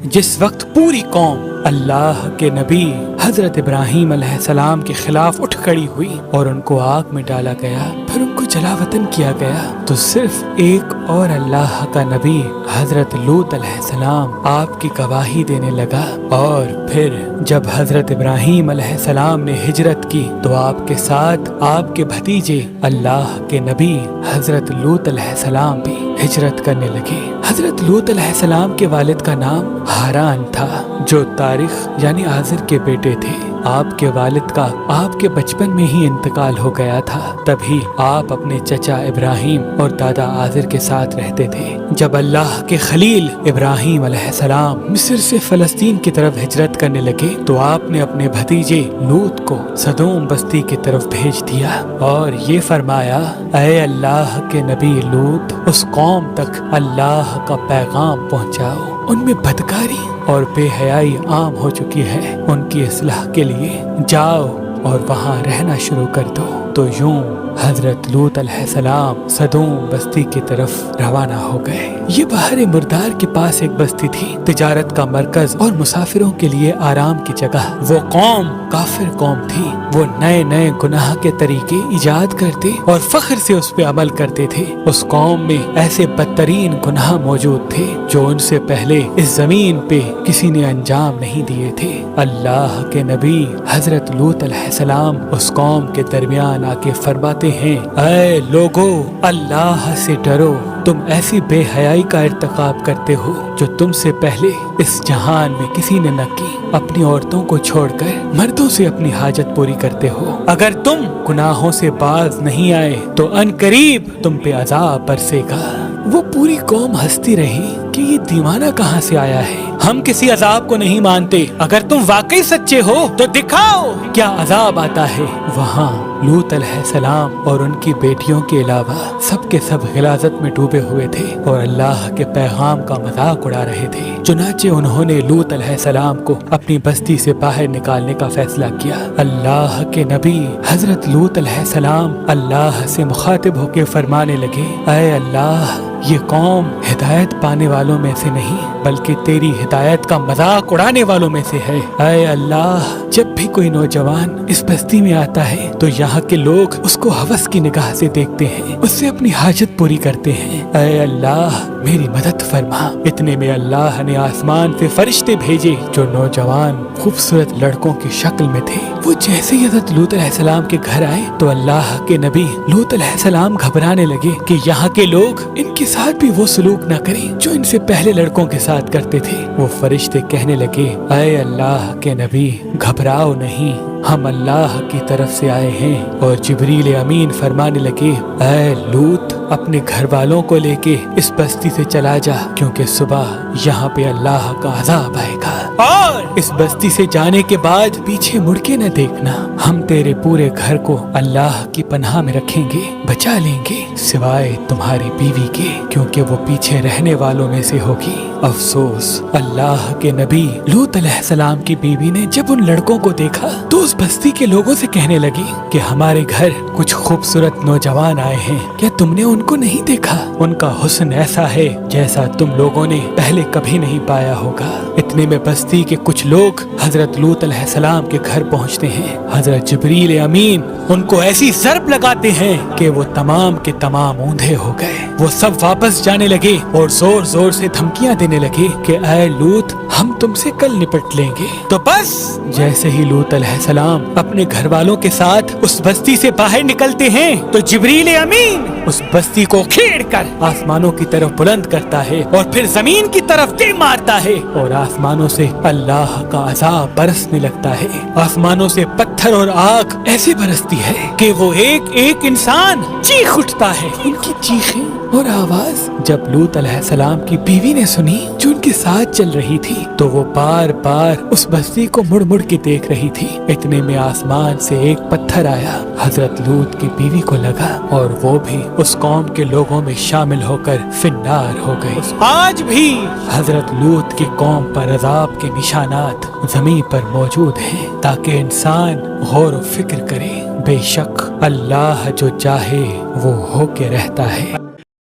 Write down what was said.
जिस वक्त पूरी कौम अल्लाह के नबी हजरत इब्राहीम अलैहिस्सलाम के खिलाफ उठ खड़ी हुई और उनको आग में डाला गया, फिर उनको जलावतन किया गया, तो सिर्फ एक और अल्लाह का नबी हजरत लूत अलैहिस्सलाम आपकी गवाही देने लगा। और फिर जब हजरत इब्राहीम अलैहिस्सलाम ने हिजरत की तो आपके साथ आपके भतीजे अल्लाह के नबी हजरत लूत अलैहिस्सलाम भी हिजरत करने लगे। हजरत लूत अलैहिस्सलाम के वालिद का नाम हारान था, जो तारिख यानी आजिर के बेटे थे। आपके वालिद का आपके बचपन में ही इंतकाल हो गया था। तभी आप अपने चचा इब्राहीम और दादा आजिर के साथ रहते थे। जब अल्लाह के खलील इब्राहीम अलैहिस्सलाम मिस्र से फलस्तीन की तरफ हिजरत करने लगे तो आपने अपने भतीजे लूत को सदोम बस्ती की तरफ भेज दिया और ये फरमाया, ऐ अल्लाह के नबी लूत, उस कौम तक अल्लाह का पैगाम पहुँचाओ। उनमें बदकारी और बेहयाई आम हो चुकी है। उनकी इस्लाह के लिए जाओ और वहाँ रहना शुरू कर दो। तो यूं हजरत लूत अलैहिस्सलाम सदोम बस्ती की तरफ रवाना हो गए। ये बहरे मुर्दार के पास एक बस्ती थी, तिजारत का मरकज और मुसाफिरों के लिए आराम की जगह। वो कौम काफिर कौम थी। वो नए नए गुनाह के तरीके इजाद करते और फख्र से उस पे अमल करते थे। उस कौम में ऐसे बदतरीन गुनाह मौजूद थे जो उनसे पहले इस जमीन पे किसी ने अंजाम नहीं दिए थे। अल्लाह के नबी हजरत लूत अलैहिस्सलाम उस कौम के दरमियान आके फरमाते हैं, ऐ लोगो, अल्लाह से डरो। तुम ऐसी बेहयाई का इर्तिकाब करते हो जो तुमसे पहले इस जहान में किसी ने न की। अपनी औरतों को छोड़कर मर्दों से अपनी हाजत पूरी करते हो। अगर तुम गुनाहों से बाज नहीं आए तो अनकरीब तुम पे अजाब बरसेगा। वो पूरी कौम हंसती रही कि ये दीवाना कहाँ से आया है, हम किसी अजाब को नहीं मानते। अगर तुम वाकई सच्चे हो तो दिखाओ क्या अजाब आता है। वहाँ लूत अलैहिस्सलाम और उनकी बेटियों के अलावा सबके सब गिलाजत में डूबे हुए थे और अल्लाह के पैगाम का मजाक उड़ा रहे थे। चुनाचे उन्होंने लूत अलैहिस्सलाम को अपनी बस्ती से बाहर निकालने का फैसला किया। अल्लाह के नबी हजरत लूत अलैहिस्सलाम अल्लाह से मुखातिब होकर फरमाने लगे, ऐ अल्लाह, ये कौम हिदायत पाने वालों में से नहीं बल्कि तेरी हिदायत का मजाक उड़ाने वालों में से है। ऐ अल्लाह, जब भी कोई नौजवान इस बस्ती में आता है तो यहाँ के लोग उसको हवस की निगाह से देखते हैं, उससे अपनी हाजत पूरी करते हैं। ऐ अल्लाह, मेरी मदद फरमा। इतने में अल्लाह ने आसमान से फरिश्ते भेजे जो नौजवान खूबसूरत लड़कों की शक्ल में थे। वो जैसे ही हज़रत लूत अलैहिस्सलाम के घर आए तो अल्लाह के नबी लूत अलैहिस्सलाम घबराने लगे कि यहाँ के लोग इनके साथ भी वो सलूक न करें जो इनसे पहले लड़कों के साथ करते थे। वो फरिश्ते कहने लगे, ऐ अल्लाह के नबी, घबराओ नहीं, हम अल्लाह की तरफ से आए हैं। और जिब्रील अमीन फरमाने लगे, ऐ लूत, अपने घर वालों को लेके इस बस्ती से चला जा, क्योंकि सुबह यहाँ पे अल्लाह का अजाब आएगा और इस बस्ती से जाने के बाद पीछे मुड़ के न देखना। हम तेरे पूरे घर को अल्लाह की पनाह में रखेंगे, बचा लेंगे, सिवाय तुम्हारी बीवी के, क्योंकि वो पीछे रहने वालों में से होगी। अफसोस, अल्लाह के नबी लूत अलैहिस्सलाम की बीवी ने जब उन लड़कों को देखा तो उस बस्ती के लोगों से कहने लगी कि हमारे घर कुछ खूबसूरत नौजवान आए हैं, क्या तुमने उनको नहीं देखा? उनका हुस्न ऐसा है जैसा तुम लोगों ने पहले कभी नहीं पाया होगा। इतने में बस्ती के कुछ लोग हजरत लूत अलैहिस्सलाम के घर पहुंचते हैं। हजरत जिब्रील अमीन उनको ऐसी ज़रब लगाते हैं कि वो तमाम के तमाम ऊंधे हो गए। वो सब वापस जाने लगे और जोर जोर से धमकियां देने लगे कि ऐ लूत, हम तुमसे कल निपट लेंगे। तो बस जैसे ही लूत अलैहिस्सलाम अपने घर वालों के साथ उस बस्ती से बाहर निकलते हैं तो जिब्रील अमीन उस बस्ती को खींचकर आसमानों की तरफ बुलंद करता है और फिर जमीन की तरफ तीर मारता है और आसमानों से अल्लाह का अजाब बरसने लगता है। आसमानों से पत्थर और आग ऐसे बरसती है कि वो एक एक इंसान चीख उठता है। उनकी चीखें और आवाज जब लूत अलैहिस्सलाम की बीवी ने सुनी जो उनके साथ चल रही थी तो वो बार बार उस बस्ती को मुड़ मुड़ के देख रही थी। इतने में आसमान से एक पत्थर आया, हजरत लूत की बीवी को लगा और वो भी उस कौम के लोगों में शामिल होकर फिन्नार हो गए। आज भी हजरत लूत की कौम पर अजाब के निशानात जमीन पर मौजूद हैं ताकि इंसान गौर व फिक्र करे। बेशक अल्लाह जो चाहे वो होके रहता है।